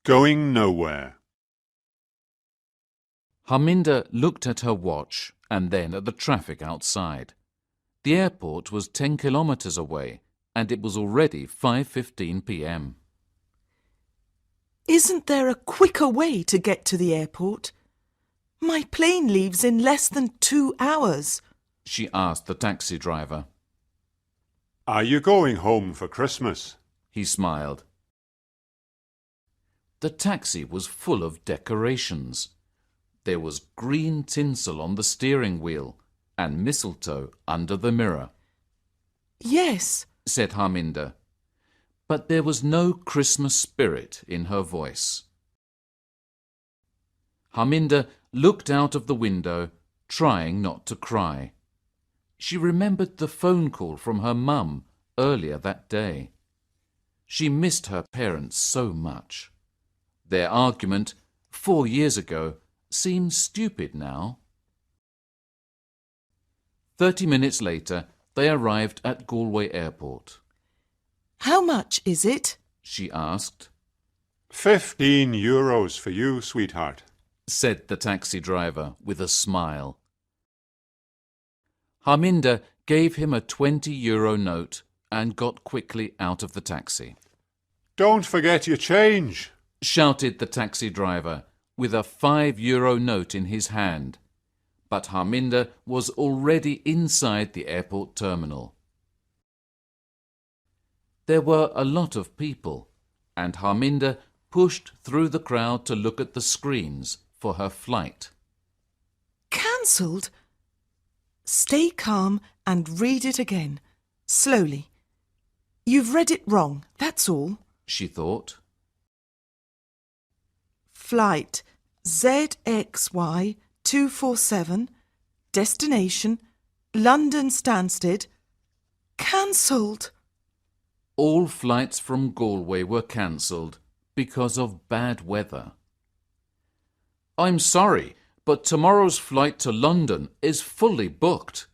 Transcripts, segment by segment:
Going nowhere. Harminda looked at her watch and then at the traffic outside. The airport was 10 kilometres away and it was already 5:15 p.m. Isn't there a quicker way to get to the airport? My plane leaves in less than 2 hours, she asked the taxi driver. Are you going home for Christmas? He smiled. The taxi was full of decorations. There was green tinsel on the steering wheel and mistletoe under the mirror. Yes, said Harminda, but there was no Christmas spirit in her voice. Harminda looked out of the window, trying not to cry. She remembered the phone call from her mum earlier that day. She missed her parents so much. Their argument 4 years ago seemed stupid now. 30 minutes later, they arrived at Galway Airport. How much is it? She asked. €15 for you, sweetheart, said the taxi driver with a smile. Harminda gave him a €20 note and got quickly out of the taxi. Don't forget your change, shouted the taxi driver with a €5 note in his hand. But Harminda was already inside the airport terminal. There were a lot of people, and Harminda pushed through the crowd to look at the screens for her flight. Cancelled? Stay calm and read it again, slowly. You've read it wrong, that's all, she thought. Flight ZXY 247, destination London Stansted, cancelled. All flights from Galway were cancelled because of bad weather. I'm sorry, but tomorrow's flight to London is fully booked.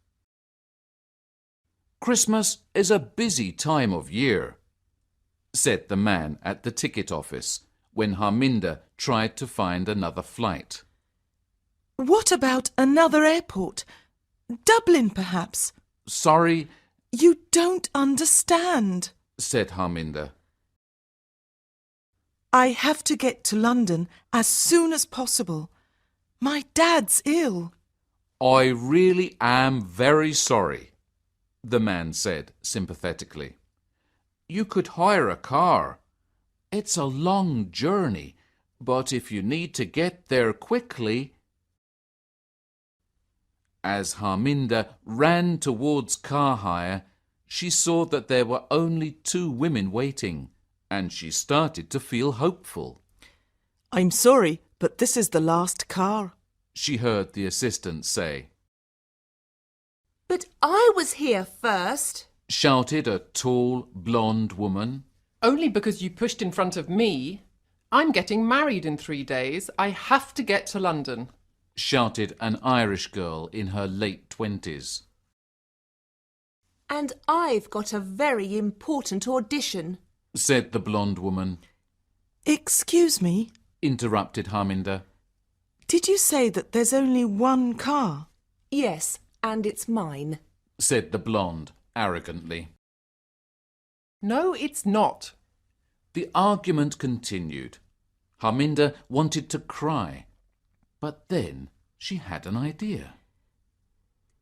Christmas is a busy time of year, said the man at the ticket office when Harminda tried to find another flight. What about another airport? Dublin, perhaps? Sorry. You don't understand, said Harminda. I have to get to London as soon as possible. My dad's ill. I really am very sorry, the man said sympathetically. You could hire a car. It's a long journey, but if you need to get there quickly... As Harminda ran towards car hire, she saw that there were only 2 women waiting, and she started to feel hopeful. I'm sorry, but this is the last car, she heard the assistant say. But I was here first, shouted a tall, blonde woman. Only because you pushed in front of me. I'm getting married in 3 days. I have to get to London, shouted an Irish girl in her late 20s. And I've got a very important audition, said the blonde woman. Excuse me, interrupted Harminda. Did you say that there's only one car? Yes, and it's mine, said the blonde arrogantly. No, it's not. The argument continued. Harminda wanted to cry, but then she had an idea.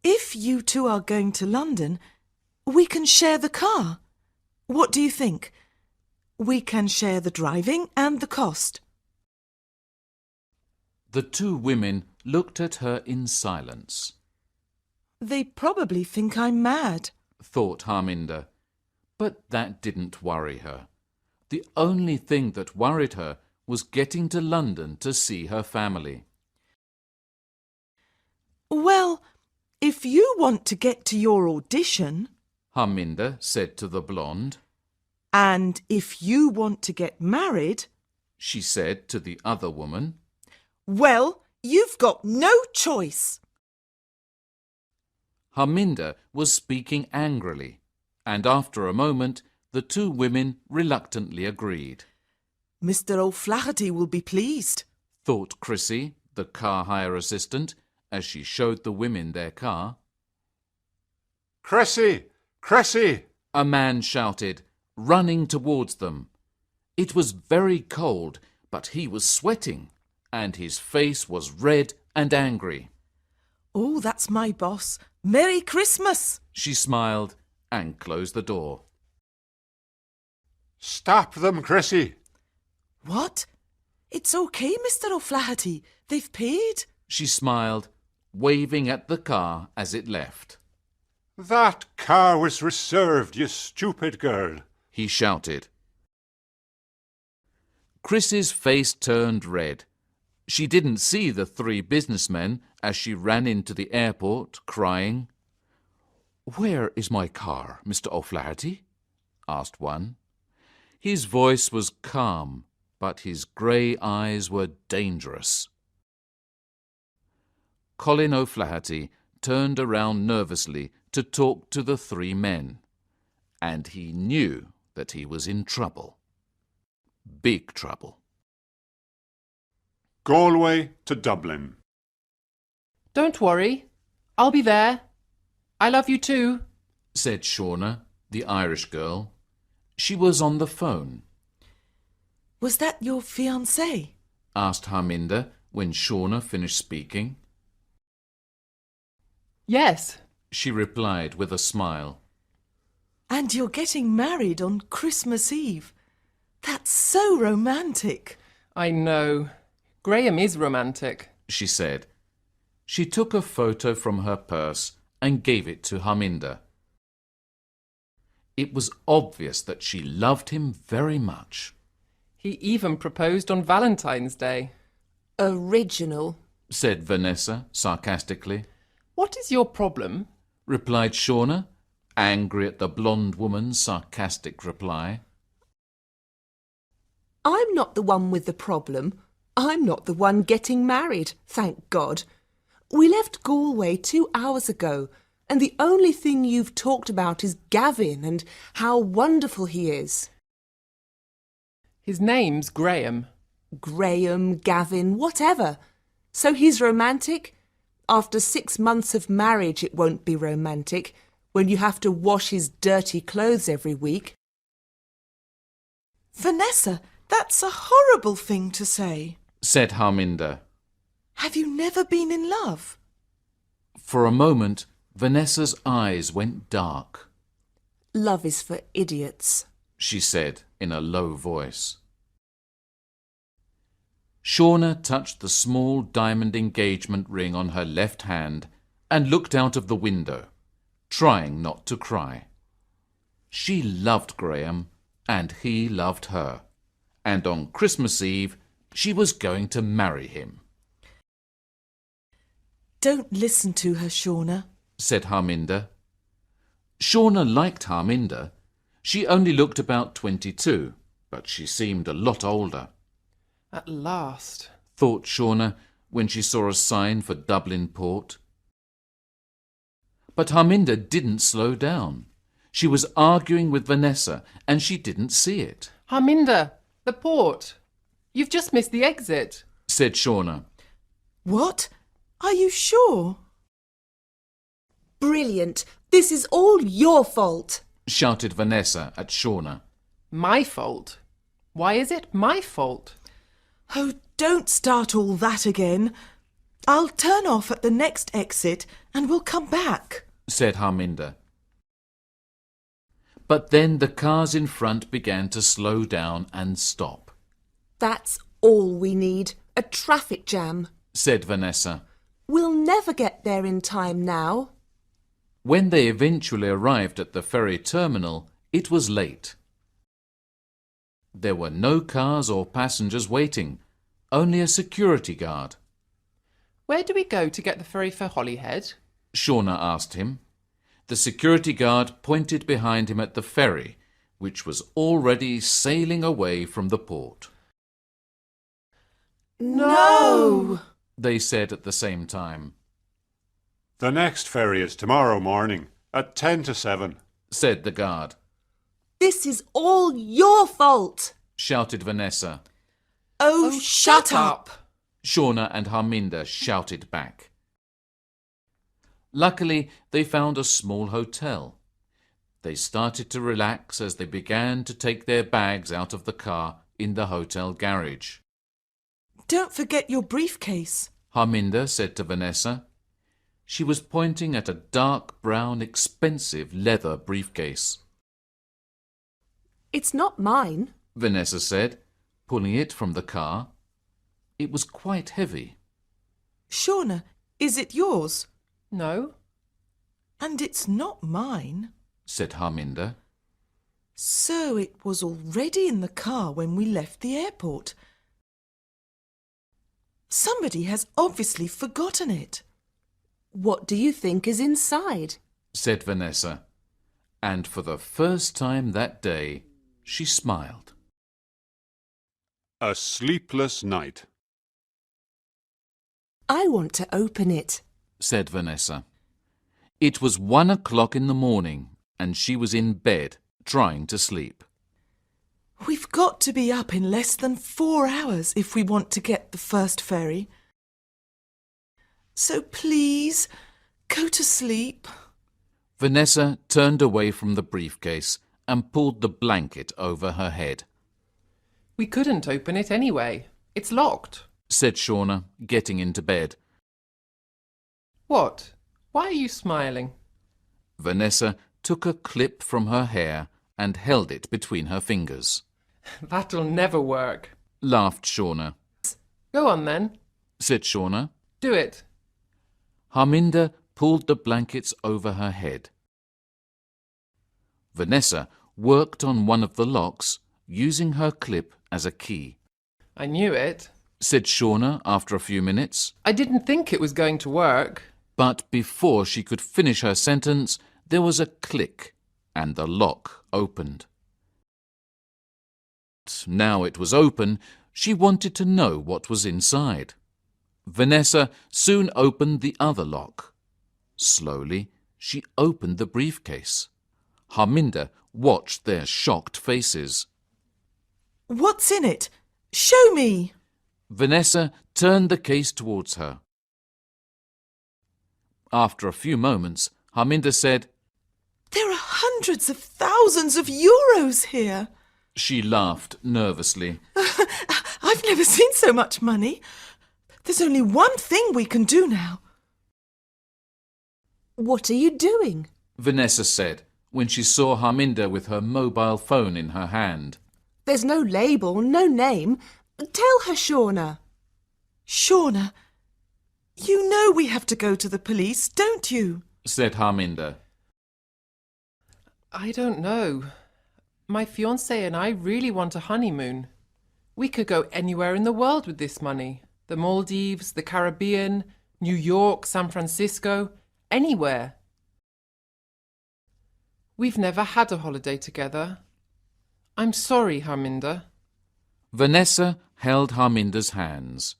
If you 2 are going to London, we can share the car. What do you think? We can share the driving and the cost. The 2 women looked at her in silence. They probably think I'm mad, thought Harminda, but that didn't worry her. The only thing that worried her was getting to London to see her family. Well, if you want to get to your audition, Harminda said to the blonde, and if you want to get married, she said to the other woman, well, you've got no choice. Harminda was speaking angrily, and after a moment the 2 women reluctantly agreed. Mr. O'Flaherty will be pleased, thought Chrissy, the car hire assistant, as she showed the women their car. Chrissy! Chrissy! A man shouted, running towards them. It was very cold, but he was sweating, and his face was red and angry. Oh, that's my boss. Merry Christmas! She smiled and closed the door. Stop them, Chrissy! What? It's okay, Mr. O'Flaherty. They've paid. She smiled, waving at the car as it left. That car was reserved, you stupid girl! He shouted. Chris's face turned red. She didn't see the three businessmen as she ran into the airport, crying. "Where is my car, Mr. O'Flaherty?" asked one. His voice was calm, but his grey eyes were dangerous. Colin O'Flaherty turned around nervously to talk to the three men, and he knew that he was in trouble. Big trouble. Galway to Dublin. Don't worry. I'll be there. I love you too, said Shauna, the Irish girl. She was on the phone. Was that your fiancé? Asked Harminda when Shauna finished speaking. Yes. She replied with a smile. And you're getting married on Christmas Eve. That's so romantic. I know. Graham is romantic, she said. She took a photo from her purse and gave it to Harminda. It was obvious that she loved him very much. He even proposed on Valentine's Day. Original, said Vanessa sarcastically. What is your problem? Replied Shauna, angry at the blonde woman's sarcastic reply. I'm not the one with the problem. I'm not the one getting married, thank God. We left Galway 2 hours ago, and the only thing you've talked about is Gavin and how wonderful he is. His name's Graham. Graham, Gavin, whatever. So he's romantic? After 6 months of marriage it won't be romantic, when you have to wash his dirty clothes every week. Vanessa, that's a horrible thing to say, said Harminda. Have you never been in love? For a moment, Vanessa's eyes went dark. Love is for idiots, she said in a low voice. Shauna touched the small diamond engagement ring on her left hand and looked out of the window, trying not to cry. She loved Graham and he loved her, and on Christmas Eve she was going to marry him. Don't listen to her, Shauna, said Harminda. Shauna liked Harminda. She only looked about 22, but she seemed a lot older. At last, thought Shauna when she saw a sign for Dublin port. But Harminda didn't slow down. She was arguing with Vanessa and she didn't see it. Harminda, the port. You've just missed the exit, said Shauna. What? Are you sure? Brilliant. This is all your fault, shouted Vanessa at Shauna. My fault? Why is it my fault? Oh, don't start all that again. I'll turn off at the next exit and we'll come back, said Harminda. But then the cars in front began to slow down and stop. That's all we need, a traffic jam, said Vanessa. We'll never get there in time now. When they eventually arrived at the ferry terminal, it was late. There were no cars or passengers waiting, only a security guard. Where do we go to get the ferry for Holyhead? Shauna asked him. The security guard pointed behind him at the ferry, which was already sailing away from the port. No! They said at the same time. The next ferry is tomorrow morning at 10 to 7, said the guard. This is all your fault, shouted Vanessa. Oh, shut up! Shauna and Harminda shouted back. Luckily, they found a small hotel. They started to relax as they began to take their bags out of the car in the hotel garage. Don't forget your briefcase. Harminda said to Vanessa. She was pointing at a dark brown, expensive leather briefcase. It's not mine. Vanessa said, pulling it from the car. It was quite heavy. Shauna, is it yours? No. And it's not mine. Said Harminda. So it was already in the car when we left the airport. Somebody has obviously forgotten it. What do you think is inside? Said Vanessa. And for the first time that day, she smiled. A sleepless night. I want to open it. Said Vanessa. It was 1 o'clock in the morning, and she was in bed, trying to sleep. We've got to be up in less than 4 hours if we want to get the first ferry. So please, go to sleep. Vanessa turned away from the briefcase and pulled the blanket over her head. We couldn't open it anyway. It's locked. Said Shauna, getting into bed. What? Why are you smiling? Vanessa took a clip from her hair and held it between her fingers. That'll never work. Laughed Shauna. Go on then. Said Shauna. Do it. Harminda pulled the blankets over her head. Vanessa worked on one of the locks, using her clip as a key. I knew it. Said Shauna after a few minutes. I didn't think it was going to work. But before she could finish her sentence, there was a click, and the lock opened. Now it was open, she wanted to know what was inside. Vanessa soon opened the other lock. Slowly, she opened the briefcase. Harminda watched their shocked faces. What's in it? Show me! Vanessa turned the case towards her. After a few moments, Harminda said, There are hundreds of thousands of euros here. She laughed nervously. I've never seen so much money. There's only one thing we can do now. What are you doing? Vanessa said when she saw Harminda with her mobile phone in her hand. There's no label, no name. Tell her, Shauna. Shauna, you know we have to go to the police, don't you? Said Harminda. I don't know. My fiancé and I really want a honeymoon. We could go anywhere in the world with this money. The Maldives, the Caribbean, New York, San Francisco, anywhere. We've never had a holiday together. I'm sorry, Harminda. Vanessa held Harminda's hands.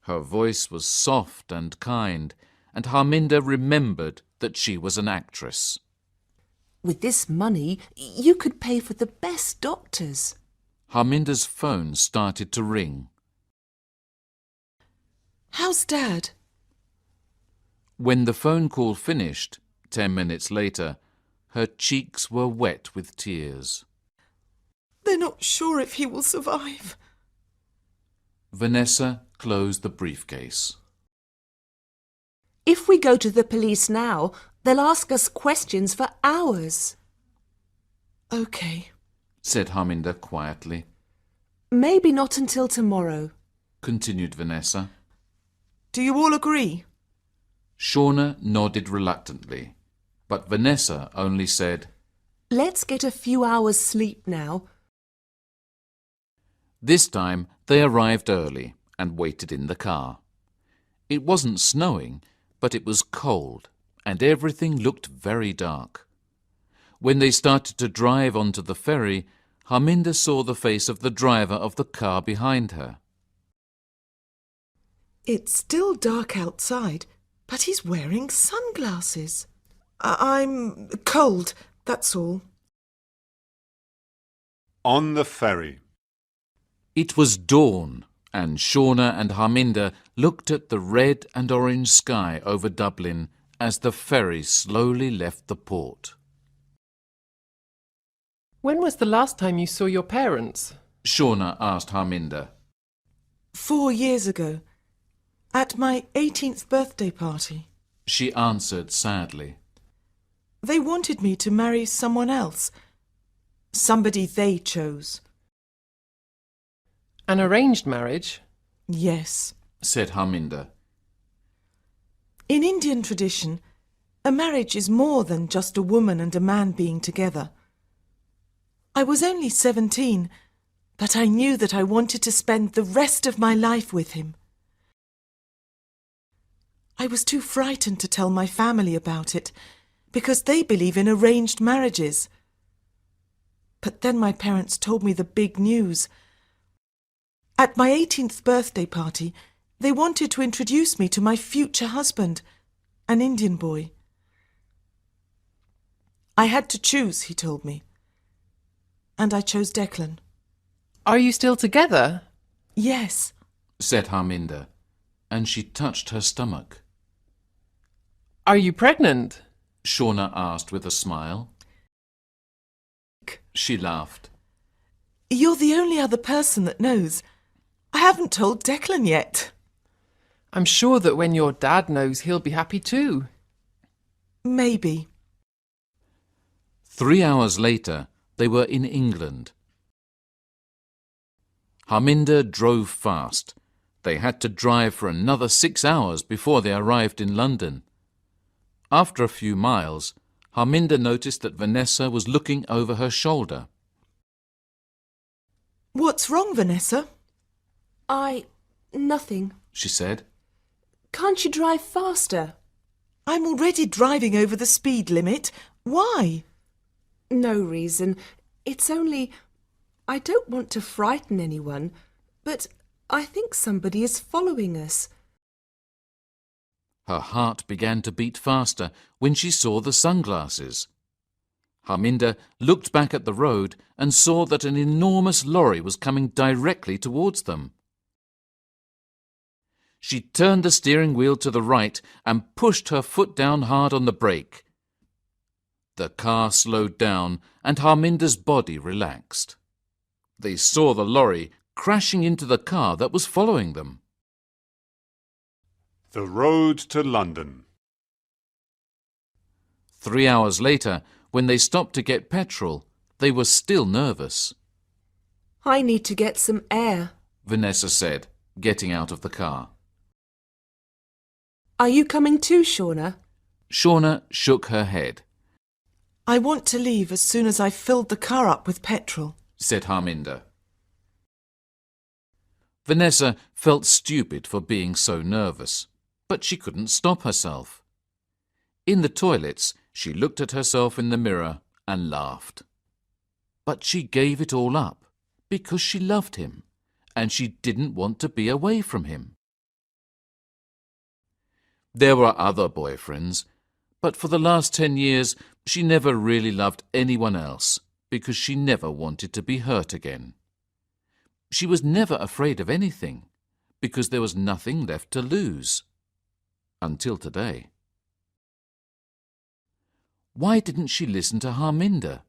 Her voice was soft and kind, and Harminda remembered that she was an actress. With this money, you could pay for the best doctors. Harminda's phone started to ring. How's Dad? When the phone call finished, 10 minutes later, her cheeks were wet with tears. They're not sure if he will survive. Vanessa closed the briefcase. If we go to the police now, they'll ask us questions for hours. OK. Said Harminda quietly. Maybe not until tomorrow. Continued Vanessa. Do you all agree? Shauna nodded reluctantly, but Vanessa only said, Let's get a few hours sleep now. This time they arrived early and waited in the car. It wasn't snowing, but it was cold, and everything looked very dark. When they started to drive onto the ferry, Harminda saw the face of the driver of the car behind her. It's still dark outside, but he's wearing sunglasses. I'm cold, that's all. On the ferry. It was dawn, and Shauna and Harminda looked at the red and orange sky over Dublin as the ferry slowly left the port. When was the last time you saw your parents? Shauna asked Harminda. 4 years ago, at my 18th birthday party. She answered sadly. They wanted me to marry someone else. Somebody they chose. An arranged marriage? Yes. Said Harminda. In Indian tradition, a marriage is more than just a woman and a man being together. I was only 17, but I knew that I wanted to spend the rest of my life with him. I was too frightened to tell my family about it, because they believe in arranged marriages. But then my parents told me the big news. At my 18th birthday party, they wanted to introduce me to my future husband, an Indian boy. I had to choose, he told me. And I chose Declan. Are you still together? Yes. Said Harminda, and she touched her stomach. Are you pregnant? Shauna asked with a smile. She laughed. You're the only other person that knows. I haven't told Declan yet. I'm sure that when your dad knows, he'll be happy too. Maybe. 3 hours later, they were in England. Harminda drove fast. They had to drive for another 6 hours before they arrived in London. After a few miles, Harminda noticed that Vanessa was looking over her shoulder. What's wrong, Vanessa? Nothing. She said. Can't you drive faster? I'm already driving over the speed limit. Why? No reason. It's only... I don't want to frighten anyone, but I think somebody is following us. Her heart began to beat faster when she saw the sunglasses. Harminda looked back at the road and saw that an enormous lorry was coming directly towards them. She turned the steering wheel to the right and pushed her foot down hard on the brake. The car slowed down and Harminda's body relaxed. They saw the lorry crashing into the car that was following them. The road to London. 3 hours later, when they stopped to get petrol, they were still nervous. I need to get some air. Vanessa said, getting out of the car. Are you coming too, Shauna? Shauna shook her head. I want to leave as soon as I've filled the car up with petrol, said Harminda. Vanessa felt stupid for being so nervous, but she couldn't stop herself. In the toilets, she looked at herself in the mirror and laughed. But she gave it all up because she loved him, and she didn't want to be away from him. There were other boyfriends, but for the last 10 years she never really loved anyone else because she never wanted to be hurt again. She was never afraid of anything because there was nothing left to lose. Until today. Why didn't she listen to Harminda?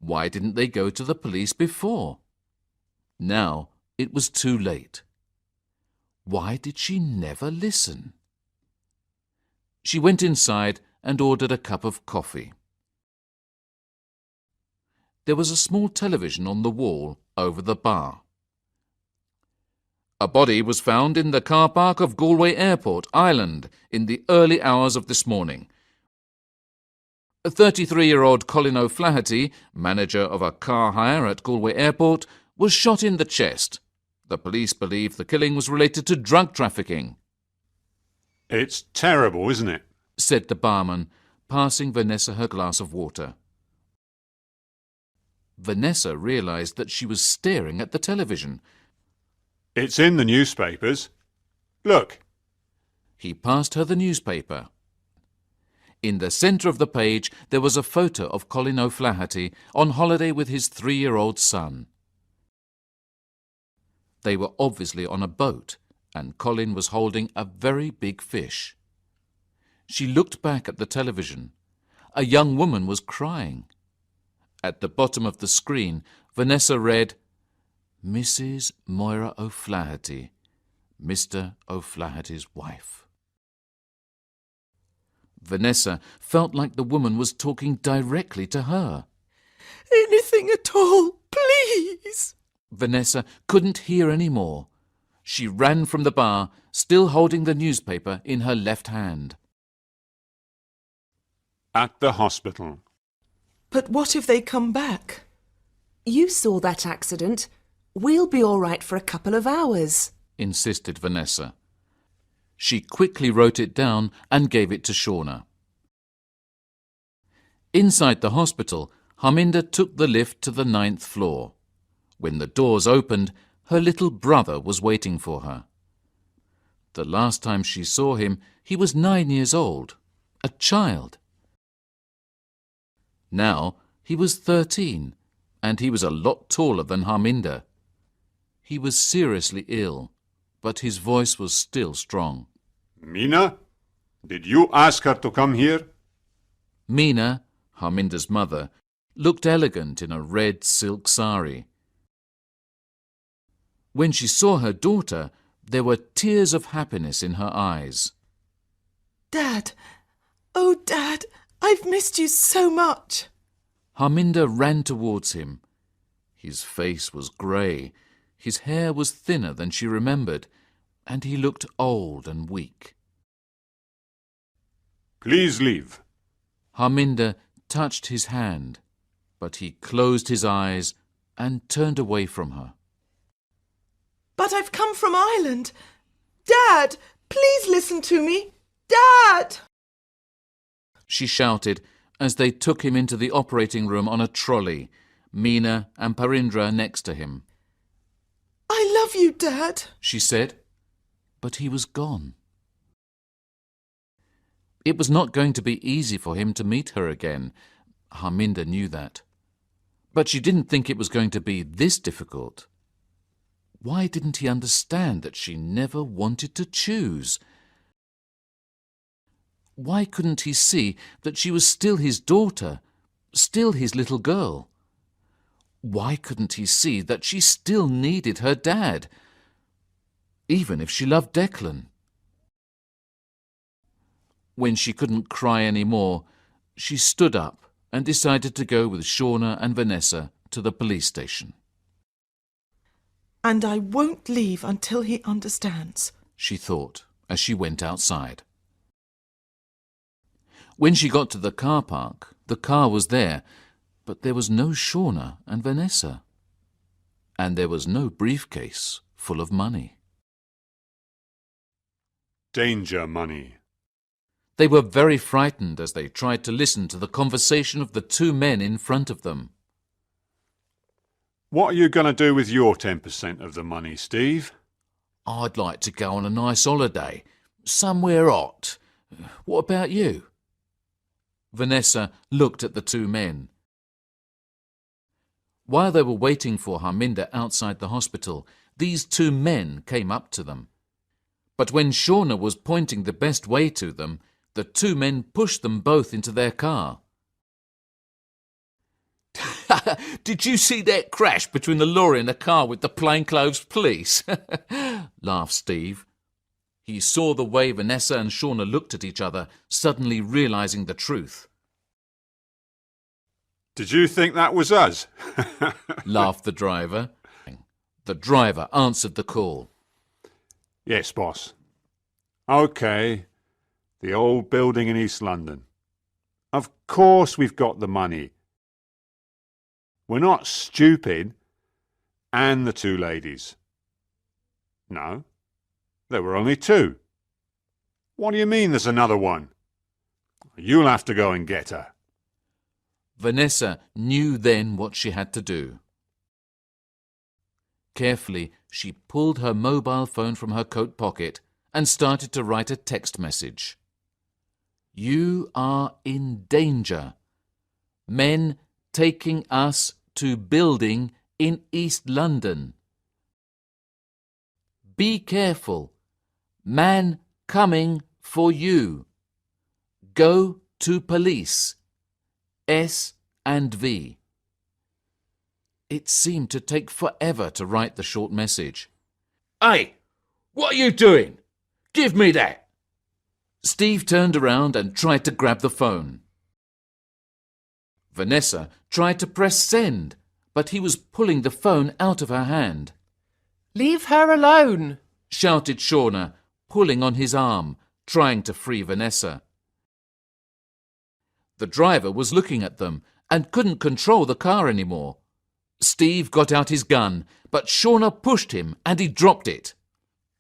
Why didn't they go to the police before? Now it was too late. Why did she never listen? She went inside and ordered a cup of coffee. There was a small television on the wall over the bar. A body was found in the car park of Galway Airport, Ireland, in the early hours of this morning. A 33-year-old Colin O'Flaherty, manager of a car hire at Galway Airport, was shot in the chest. The police believe the killing was related to drug trafficking. It's terrible, isn't it? Said the barman, passing Vanessa her glass of water. Vanessa realised that she was staring at the television. It's in the newspapers. Look. He passed her the newspaper. In the centre of the page there was a photo of Colin O'Flaherty on holiday with his 3-year-old son. They were obviously on a boat, and Colin was holding a very big fish. She looked back at the television. A young woman was crying. At the bottom of the screen, Vanessa read, Mrs. Moira O'Flaherty, Mr. O'Flaherty's wife. Vanessa felt like the woman was talking directly to her. Anything at all, please. Vanessa couldn't hear any more. She ran from the bar, still holding the newspaper in her left hand. At the hospital. But what if they come back? You saw that accident. We'll be all right for a couple of hours, insisted Vanessa. She quickly wrote it down and gave it to Shauna. Inside the hospital, Harminda took the lift to the 9th floor. When the doors opened, her little brother was waiting for her. The last time she saw him, he was 9 years old, a child. Now he was 13, and he was a lot taller than Harminda. He was seriously ill, but his voice was still strong. Mina, did you ask her to come here? Mina, Harminda's mother, looked elegant in a red silk sari. When she saw her daughter, there were tears of happiness in her eyes. Dad! Oh, Dad! I've missed you so much! Harminda ran towards him. His face was grey, his hair was thinner than she remembered, and he looked old and weak. Please leave. Harminda touched his hand, but he closed his eyes and turned away from her. But I've come from Ireland. Dad, please listen to me. Dad! She shouted as they took him into the operating room on a trolley, Mina and Parindra next to him. I love you, Dad, she said, but he was gone. It was not going to be easy for him to meet her again. Harminda knew that. But she didn't think it was going to be this difficult. Why didn't he understand that she never wanted to choose? Why couldn't he see that she was still his daughter, still his little girl? Why couldn't he see that she still needed her dad, even if she loved Declan? When she couldn't cry any more, she stood up and decided to go with Shauna and Vanessa to the police station. And I won't leave until he understands, she thought as she went outside. When she got to the car park, the car was there, but there was no Shauna and Vanessa. And there was no briefcase full of money. Danger money. They were very frightened as they tried to listen to the conversation of the two men in front of them. What are you going to do with your 10% of the money, Steve? I'd like to go on a nice holiday, somewhere hot. What about you? Vanessa looked at the two men. While they were waiting for Harminda outside the hospital, these two men came up to them. But when Shauna was pointing the best way to them, the two men pushed them both into their car. Did you see that crash between the lorry and the car with the plainclothes police? Laughed Steve. He saw the way Vanessa and Shauna looked at each other, suddenly realising the truth. Did you think that was us? Laughed the driver. The driver answered the call. Yes, boss. OK. The old building in East London. Of course we've got the money. We're not stupid. And the two ladies. No, there were only two. What do you mean there's another one? You'll have to go and get her. Vanessa knew then what she had to do. Carefully, she pulled her mobile phone from her coat pocket and started to write a text message. You are in danger. Men taking us to building in East London. Be careful. Man coming for you. Go to police. S and V. It seemed to take forever to write the short message. Hey, what are you doing? Give me that. Steve turned around and tried to grab the phone. Vanessa tried to press send, but he was pulling the phone out of her hand. Leave her alone, Shouted Shauna, pulling on his arm, trying to free Vanessa. The driver was looking at them and couldn't control the car anymore. Steve got out his gun, but Shauna pushed him and he dropped it.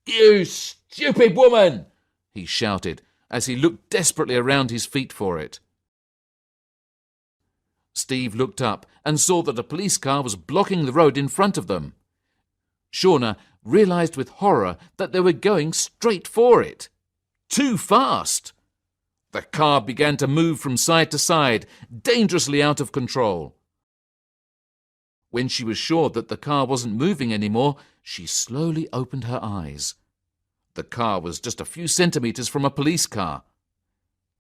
You stupid woman! He shouted as he looked desperately around his feet for it. Steve looked up and saw that a police car was blocking the road in front of them. Shauna realized with horror that they were going straight for it. Too fast! The car began to move from side to side, dangerously out of control. When she was sure that the car wasn't moving anymore, she slowly opened her eyes. The car was just a few centimetres from a police car.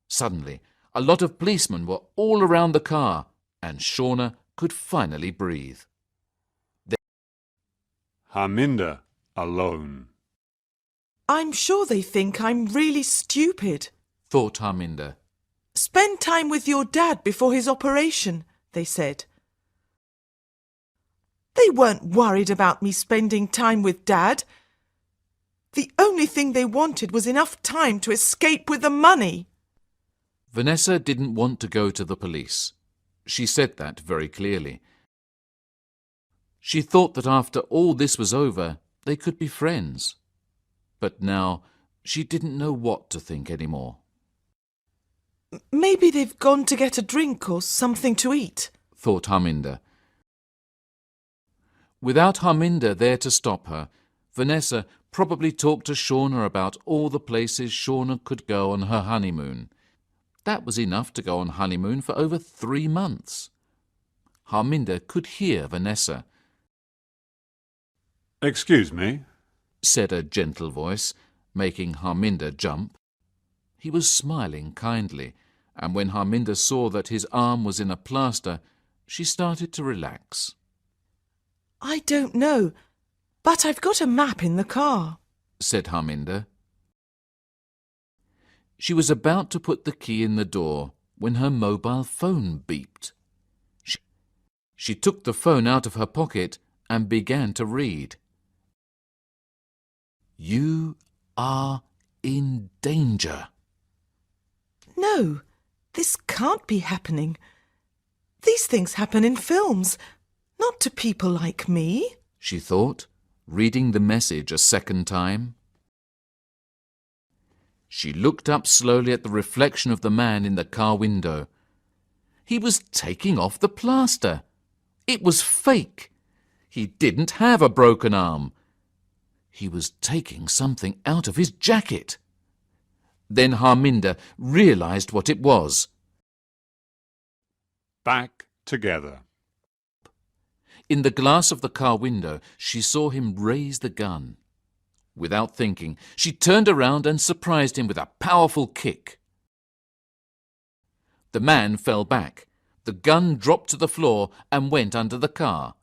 Suddenly, a lot of policemen were all around the car, and Shauna could finally breathe. Harminda alone. I'm sure they think I'm really stupid. Thought Harminda. Spend time with your dad before his operation, they said. They weren't worried about me spending time with Dad. The only thing they wanted was enough time to escape with the money. Vanessa didn't want to go to the police. She said that very clearly. She thought that after all this was over, they could be friends. But now she didn't know what to think anymore. Maybe they've gone to get a drink or something to eat, thought Harminda. Without Harminda there to stop her, Vanessa probably talked to Shauna about all the places Shauna could go on her honeymoon. That was enough to go on honeymoon for over 3 months. Harminda could hear Vanessa. Excuse me? Said a gentle voice, making Harminda jump. He was smiling kindly, and when Harminda saw that his arm was in a plaster, she started to relax. I don't know, but I've got a map in the car, said Harminda. She was about to put the key in the door when her mobile phone beeped. She took the phone out of her pocket and began to read. You are in danger. No, this can't be happening. These things happen in films, not to people like me, she thought, reading the message a second time. She looked up slowly at the reflection of the man in the car window. He was taking off the plaster. It was fake. He didn't have a broken arm. He was taking something out of his jacket. Then Harminda realized what it was. Back together. In the glass of the car window, she saw him raise the gun. Without thinking, she turned around and surprised him with a powerful kick. The man fell back. The gun dropped to the floor and went under the car.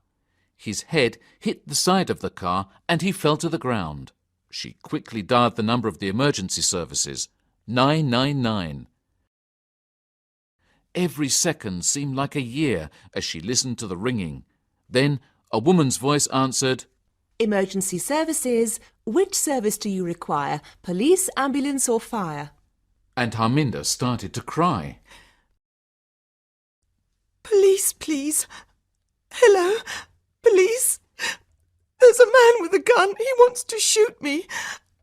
His head hit the side of the car and he fell to the ground. She quickly dialed the number of the emergency services, 999. Every second seemed like a year as she listened to the ringing. Then a woman's voice answered, Emergency services. Which service do you require? Police, ambulance or fire? And Harminda started to cry. Police, please. Hello, police. There's a man with a gun. He wants to shoot me.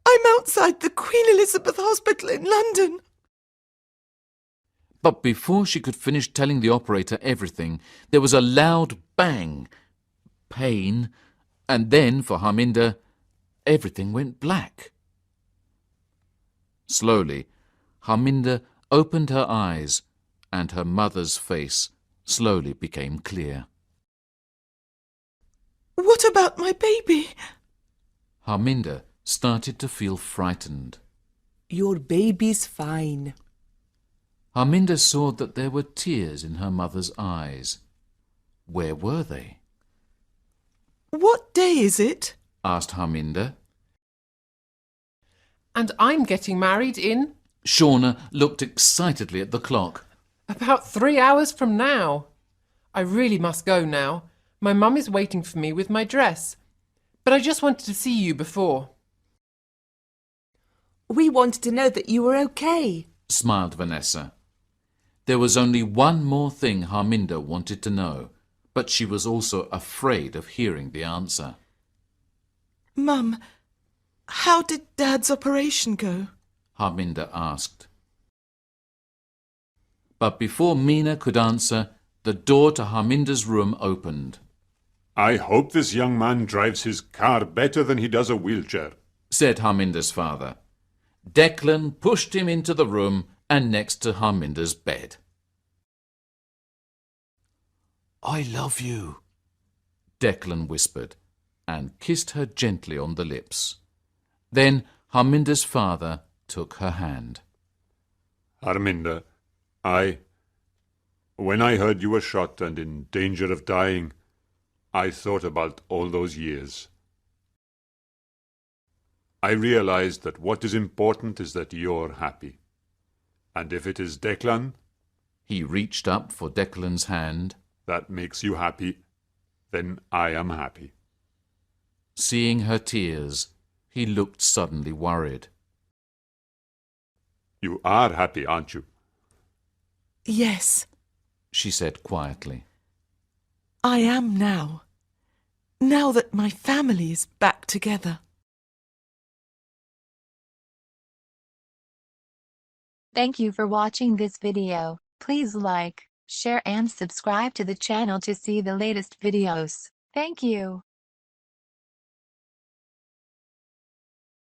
I'm outside the Queen Elizabeth Hospital in London. But before she could finish telling the operator everything, there was a loud bang, pain, and then, for Harminda, everything went black. Slowly, Harminda opened her eyes, and her mother's face slowly became clear. What about my baby? Harminda started to feel frightened. Your baby's fine. Harminda saw that there were tears in her mother's eyes. Where were they? What day is it? Asked Harminda. And I'm getting married in Shauna looked excitedly at the clock. about 3 hours from now. I really must go now. My mum is waiting for me with my dress. But I just wanted to see you before. We wanted to know that you were okay. Smiled Vanessa. There was only one more thing Harminda wanted to know, but she was also afraid of hearing the answer. Mum, how did Dad's operation go? Harminda asked. But before Mina could answer, the door to Harminda's room opened. I hope this young man drives his car better than he does a wheelchair, Said Harminda's father. Declan pushed him into the room and next to Harminda's bed. I love you, Declan whispered, and kissed her gently on the lips. Then Harminda's father took her hand. Harminda, when I heard you were shot and in danger of dying, I thought about all those years. I realized that what is important is that you're happy. And if it is Declan, He reached up for Declan's hand. that makes you happy, then I am happy. Seeing her tears, he looked suddenly worried. You are happy, aren't you? Yes, She said quietly. I am now. Now that my family is back together. Thank you for watching this video. Please like, share and subscribe to the channel to see the latest videos. Thank you.